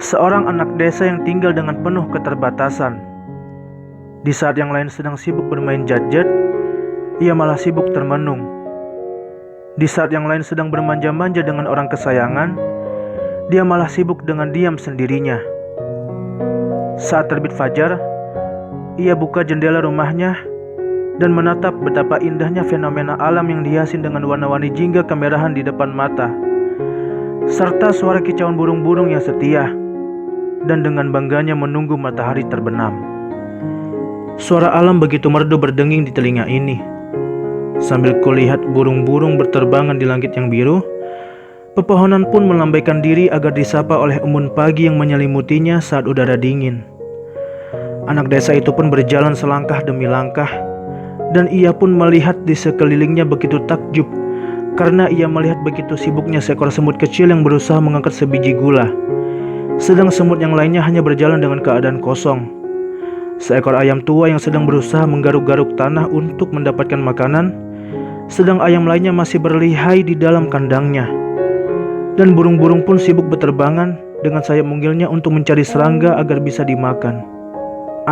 Seorang anak desa yang tinggal dengan penuh keterbatasan. Di saat yang lain sedang sibuk bermain gadget, ia malah sibuk termenung. Di saat yang lain sedang bermanja-manja dengan orang kesayangan, dia malah sibuk dengan diam sendirinya. Saat terbit fajar, ia buka jendela rumahnya dan menatap betapa indahnya fenomena alam yang dihiasi dengan warna-warni jingga kemerahan di depan mata, serta suara kicauan burung-burung yang setia, dan dengan bangganya menunggu matahari terbenam. Suara alam begitu merdu berdenging di telinga ini. Sambil kulihat burung-burung berterbangan di langit yang biru, pepohonan pun melambaikan diri agar disapa oleh embun pagi yang menyelimutinya saat udara dingin. Anak desa itu pun berjalan selangkah demi langkah, dan ia pun melihat di sekelilingnya begitu takjub karena ia melihat begitu sibuknya seekor semut kecil yang berusaha mengangkat sebiji gula, sedang semut yang lainnya hanya berjalan dengan keadaan kosong. Seekor ayam tua yang sedang berusaha menggaruk-garuk tanah untuk mendapatkan makanan, sedang ayam lainnya masih berlihai di dalam kandangnya. Dan burung-burung pun sibuk berterbangan dengan sayap munggilnya untuk mencari serangga agar bisa dimakan.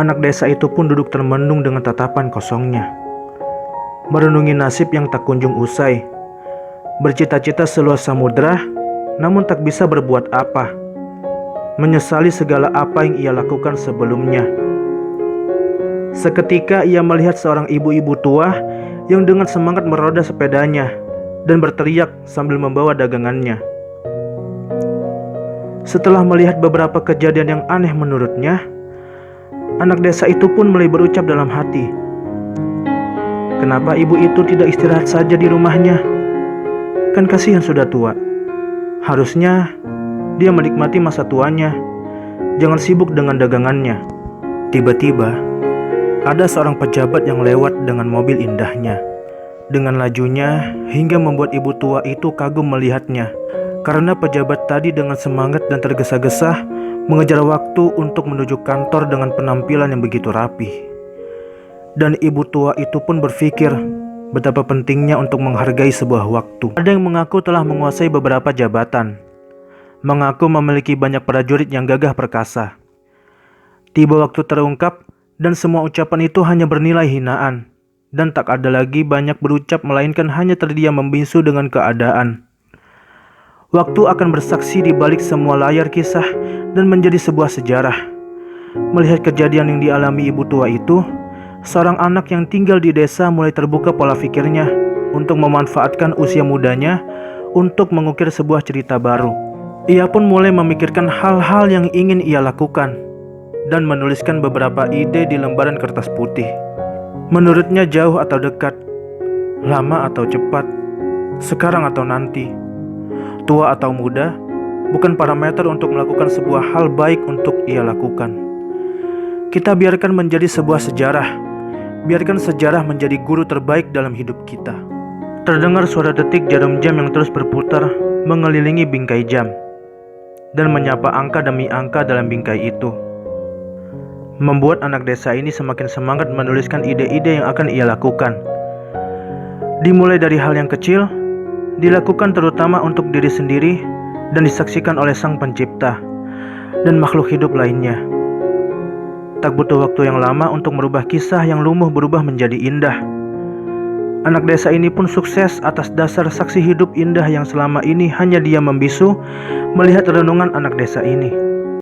Anak desa itu pun duduk termenung dengan tatapan kosongnya, merenungi nasib yang tak kunjung usai, bercita-cita seluas samudera, namun tak bisa berbuat apa, menyesali segala apa yang ia lakukan sebelumnya. Seketika ia melihat seorang ibu-ibu tua yang dengan semangat meroda sepedanya dan berteriak sambil membawa dagangannya. Setelah melihat beberapa kejadian yang aneh menurutnya, anak desa itu pun mulai berucap dalam hati, kenapa ibu itu tidak istirahat saja di rumahnya? Kan kasihan sudah tua. Harusnya dia menikmati masa tuanya, jangan sibuk dengan dagangannya. Tiba-tiba ada seorang pejabat yang lewat dengan mobil indahnya, dengan lajunya hingga membuat ibu tua itu kagum melihatnya, karena pejabat tadi dengan semangat dan tergesa-gesa mengejar waktu untuk menuju kantor dengan penampilan yang begitu rapi. Dan ibu tua itu pun berpikir betapa pentingnya untuk menghargai sebuah waktu. Ada yang mengaku telah menguasai beberapa jabatan, mengaku memiliki banyak prajurit yang gagah perkasa. Tiba waktu terungkap, dan semua ucapan itu hanya bernilai hinaan, dan tak ada lagi banyak berucap melainkan hanya terdiam membisu dengan keadaan. Waktu akan bersaksi di balik semua layar kisah dan menjadi sebuah sejarah. Melihat kejadian yang dialami ibu tua itu, seorang anak yang tinggal di desa mulai terbuka pola pikirnya untuk memanfaatkan usia mudanya untuk mengukir sebuah cerita baru. Ia pun mulai memikirkan hal-hal yang ingin ia lakukan dan menuliskan beberapa ide di lembaran kertas putih. Menurutnya jauh atau dekat, lama atau cepat, sekarang atau nanti, tua atau muda, bukan parameter untuk melakukan sebuah hal baik untuk ia lakukan. Kita biarkan menjadi sebuah sejarah, biarkan sejarah menjadi guru terbaik dalam hidup kita. Terdengar suara detik jarum jam yang terus berputar mengelilingi bingkai jam, dan menyapa angka demi angka dalam bingkai itu, membuat anak desa ini semakin semangat menuliskan ide-ide yang akan ia lakukan. Dimulai dari hal yang kecil, dilakukan terutama untuk diri sendiri dan disaksikan oleh Sang Pencipta dan makhluk hidup lainnya. Tak butuh waktu yang lama untuk merubah kisah yang lumuh berubah menjadi indah. Anak desa ini pun sukses atas dasar saksi hidup indah yang selama ini hanya dia membisu melihat renungan anak desa ini.